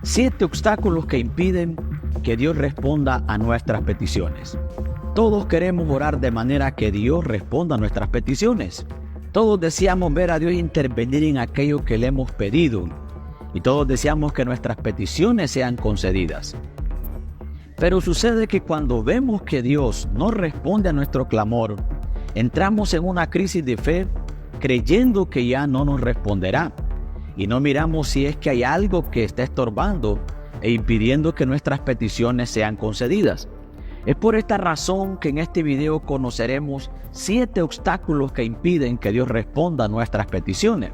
7 obstáculos que impiden que Dios responda a nuestras peticiones. Todos queremos orar de manera que Dios responda a nuestras peticiones. Todos deseamos ver a Dios intervenir en aquello que le hemos pedido. Y todos deseamos que nuestras peticiones sean concedidas. Pero sucede que cuando vemos que Dios no responde a nuestro clamor, entramos en una crisis de fe creyendo que ya no nos responderá. Y no miramos si es que hay algo que está estorbando e impidiendo que nuestras peticiones sean concedidas. Es por esta razón que en este video conoceremos 7 obstáculos que impiden que Dios responda a nuestras peticiones.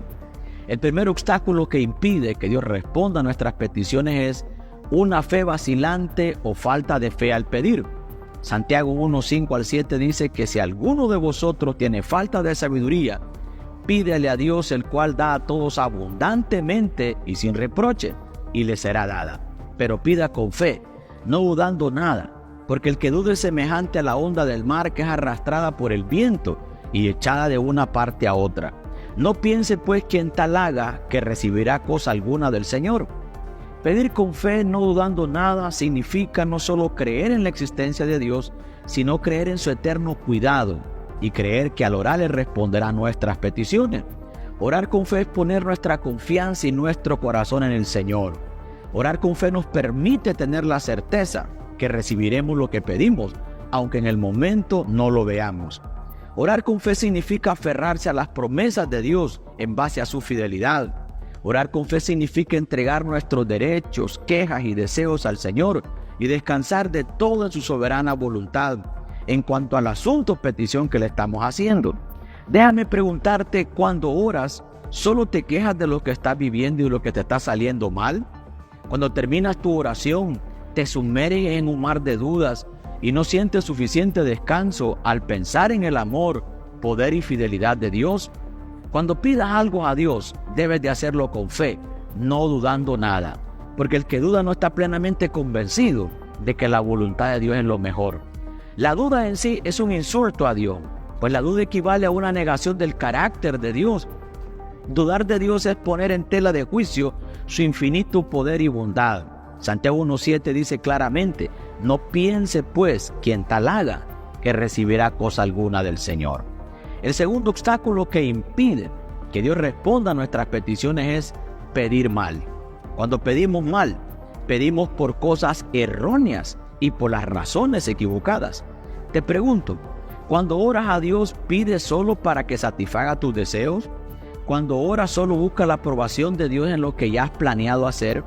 El primer obstáculo que impide que Dios responda a nuestras peticiones es una fe vacilante o falta de fe al pedir. Santiago 1:5-7 dice que si alguno de vosotros tiene falta de sabiduría, pídele a Dios, el cual da a todos abundantemente y sin reproche, y le será dada. Pero pida con fe, no dudando nada, porque el que dude es semejante a la onda del mar que es arrastrada por el viento y echada de una parte a otra. No piense pues quien tal haga que recibirá cosa alguna del Señor. Pedir con fe, no dudando nada, significa no solo creer en la existencia de Dios, sino creer en su eterno cuidado y creer que al orar Él responderá a nuestras peticiones. Orar con fe es poner nuestra confianza y nuestro corazón en el Señor. Orar con fe nos permite tener la certeza que recibiremos lo que pedimos, aunque en el momento no lo veamos. Orar con fe significa aferrarse a las promesas de Dios en base a su fidelidad. Orar con fe significa entregar nuestros derechos, quejas y deseos al Señor y descansar de toda su soberana voluntad en cuanto al asunto o petición que le estamos haciendo. Déjame preguntarte, cuando oras, ¿solo te quejas de lo que estás viviendo y de lo que te está saliendo mal? Cuando terminas tu oración, te sumerges en un mar de dudas y no sientes suficiente descanso al pensar en el amor, poder y fidelidad de Dios. Cuando pidas algo a Dios, debes de hacerlo con fe, no dudando nada, porque el que duda no está plenamente convencido de que la voluntad de Dios es lo mejor. La duda en sí es un insulto a Dios, pues la duda equivale a una negación del carácter de Dios. Dudar de Dios es poner en tela de juicio su infinito poder y bondad. Santiago 1:7 dice claramente: no piense pues quien tal haga que recibirá cosa alguna del Señor. El segundo obstáculo que impide que Dios responda a nuestras peticiones es pedir mal. Cuando pedimos mal, pedimos por cosas erróneas y por las razones equivocadas. Te pregunto, cuando oras a Dios, ¿pides solo para que satisfaga tus deseos? Cuando oras, ¿solo buscas la aprobación de Dios en lo que ya has planeado hacer?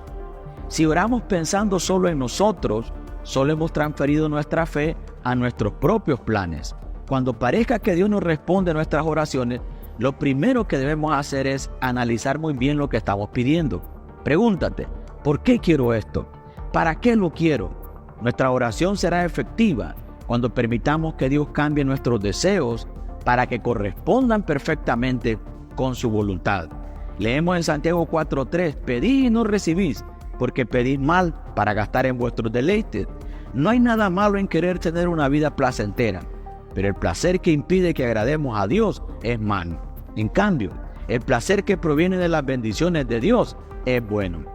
Si oramos pensando solo en nosotros, solo hemos transferido nuestra fe a nuestros propios planes. Cuando parezca que Dios nos responde a nuestras oraciones, lo primero que debemos hacer es analizar muy bien lo que estamos pidiendo. Pregúntate, ¿por qué quiero esto? ¿Para qué lo quiero? Nuestra oración será efectiva cuando permitamos que Dios cambie nuestros deseos para que correspondan perfectamente con su voluntad. Leemos en Santiago 4:3, pedid y no recibís, porque pedís mal para gastar en vuestros deleites. No hay nada malo en querer tener una vida placentera, pero el placer que impide que agrademos a Dios es malo. En cambio, el placer que proviene de las bendiciones de Dios es bueno.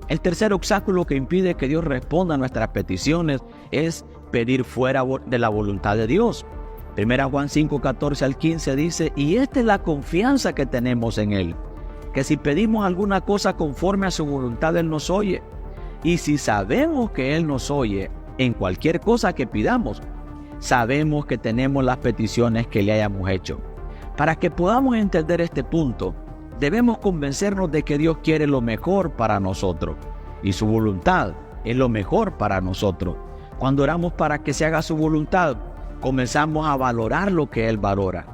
El tercer obstáculo que impide que Dios responda a nuestras peticiones es pedir fuera de la voluntad de Dios. 1 Juan 5:14-15 dice: y esta es la confianza que tenemos en Él, que si pedimos alguna cosa conforme a su voluntad, Él nos oye. Y si sabemos que Él nos oye en cualquier cosa que pidamos, sabemos que tenemos las peticiones que le hayamos hecho. Para que podamos entender este punto, debemos convencernos de que Dios quiere lo mejor para nosotros y su voluntad es lo mejor para nosotros. Cuando oramos para que se haga su voluntad, comenzamos a valorar lo que Él valora.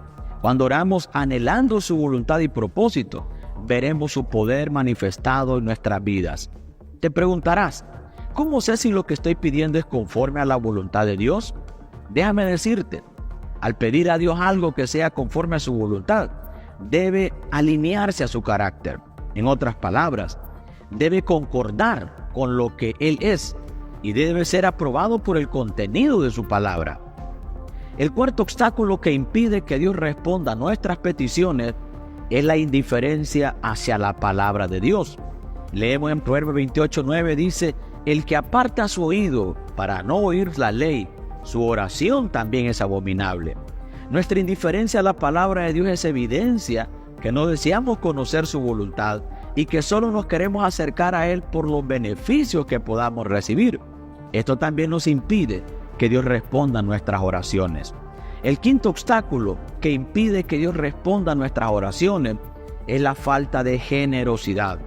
Cuando oramos anhelando su voluntad y propósito, veremos su poder manifestado en nuestras vidas. Te preguntarás, ¿cómo sé si lo que estoy pidiendo es conforme a la voluntad de Dios? Déjame decirte, al pedir a Dios algo que sea conforme a su voluntad, debe alinearse a su carácter. En otras palabras, debe concordar con lo que Él es y debe ser aprobado por el contenido de su palabra. El cuarto obstáculo que impide que Dios responda a nuestras peticiones es la indiferencia hacia la palabra de Dios. Leemos en Proverbios 28:9, dice: el que aparta su oído para no oír la ley, su oración también es abominable. Nuestra indiferencia a la palabra de Dios es evidencia que no deseamos conocer su voluntad y que solo nos queremos acercar a Él por los beneficios que podamos recibir. Esto también nos impide que Dios responda a nuestras oraciones. El quinto obstáculo que impide que Dios responda a nuestras oraciones es la falta de generosidad.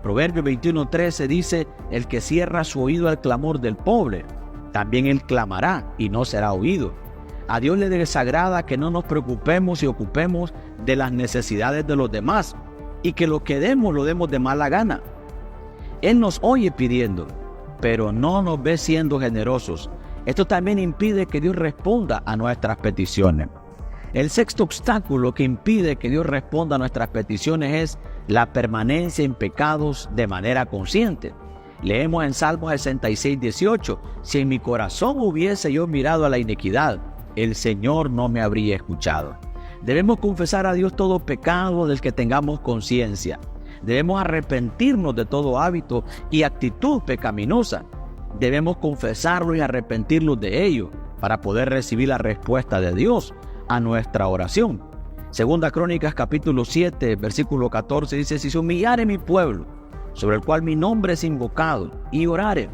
Proverbios 21:13 dice: el que cierra su oído al clamor del pobre, también él clamará y no será oído. A Dios le desagrada que no nos preocupemos y ocupemos de las necesidades de los demás y que lo que demos lo demos de mala gana. Él nos oye pidiendo, pero no nos ve siendo generosos. Esto también impide que Dios responda a nuestras peticiones. El sexto obstáculo que impide que Dios responda a nuestras peticiones es la permanencia en pecados de manera consciente. Leemos en Salmos 66:18: si en mi corazón hubiese yo mirado a la iniquidad, el Señor no me habría escuchado. Debemos confesar a Dios todo pecado del que tengamos conciencia. Debemos arrepentirnos de todo hábito y actitud pecaminosa. Debemos confesarlo y arrepentirnos de ello para poder recibir la respuesta de Dios a nuestra oración. Segunda Crónicas capítulo 7, versículo 14 dice: si se humillare mi pueblo, sobre el cual mi nombre es invocado, y orare,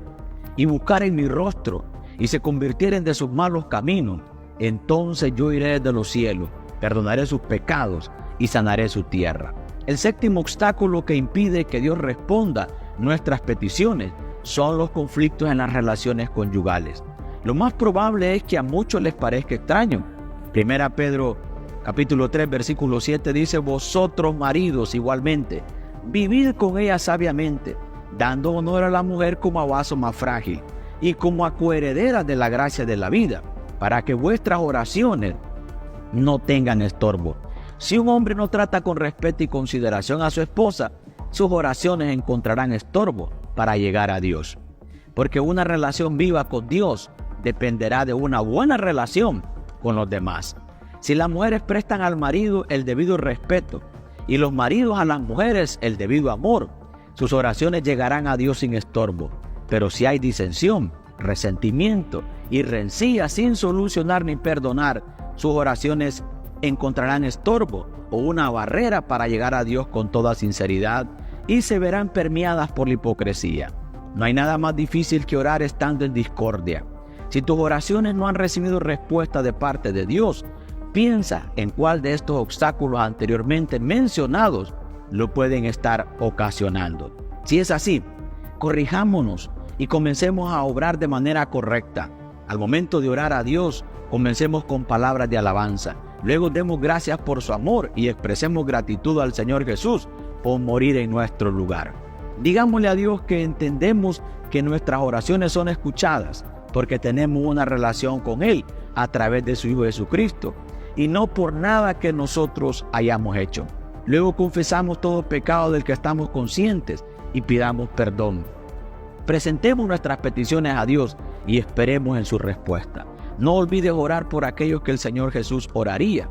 y buscaren mi rostro, y se convirtieren de sus malos caminos, entonces yo iré desde los cielos, perdonaré sus pecados y sanaré su tierra. El séptimo obstáculo que impide que Dios responda nuestras peticiones son los conflictos en las relaciones conyugales. Lo más probable es que a muchos les parezca extraño. Primera Pedro capítulo 3 versículo 7 dice: vosotros maridos igualmente, vivid con ella sabiamente, dando honor a la mujer como a vaso más frágil y como a coherederas de la gracia de la vida, para que vuestras oraciones no tengan estorbo. Si un hombre no trata con respeto y consideración a su esposa, sus oraciones encontrarán estorbo para llegar a Dios. Porque una relación viva con Dios dependerá de una buena relación con los demás. Si las mujeres prestan al marido el debido respeto y los maridos a las mujeres el debido amor, sus oraciones llegarán a Dios sin estorbo. Pero si hay disensión, resentimiento y rencilla sin solucionar ni perdonar, sus oraciones encontrarán estorbo o una barrera para llegar a Dios con toda sinceridad y se verán permeadas por la hipocresía. No hay nada más difícil que orar estando en discordia. Si tus oraciones no han recibido respuesta de parte de Dios, piensa en cuál de estos obstáculos anteriormente mencionados lo pueden estar ocasionando. Si es así, corrijámonos y comencemos a obrar de manera correcta. Al momento de orar a Dios, comencemos con palabras de alabanza. Luego demos gracias por su amor y expresemos gratitud al Señor Jesús por morir en nuestro lugar. Digámosle a Dios que entendemos que nuestras oraciones son escuchadas porque tenemos una relación con Él a través de su Hijo Jesucristo y no por nada que nosotros hayamos hecho. Luego confesamos todo pecado del que estamos conscientes y pidamos perdón. Presentemos nuestras peticiones a Dios y esperemos en su respuesta. No olvides orar por aquellos que el Señor Jesús oraría.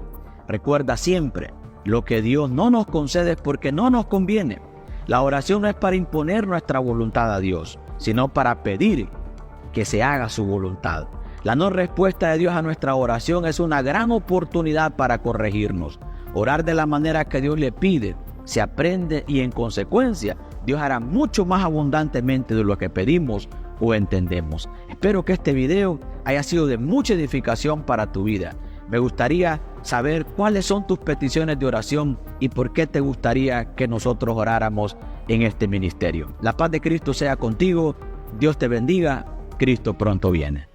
Recuerda siempre, lo que Dios no nos concede es porque no nos conviene. La oración no es para imponer nuestra voluntad a Dios, sino para pedir que se haga su voluntad. La no respuesta de Dios a nuestra oración es una gran oportunidad para corregirnos. Orar de la manera que Dios le pide, se aprende y en consecuencia, Dios hará mucho más abundantemente de lo que pedimos o entendemos. Espero que este video haya sido de mucha edificación para tu vida. Me gustaría saber cuáles son tus peticiones de oración y por qué te gustaría que nosotros oráramos en este ministerio. La paz de Cristo sea contigo. Dios te bendiga. Cristo pronto viene.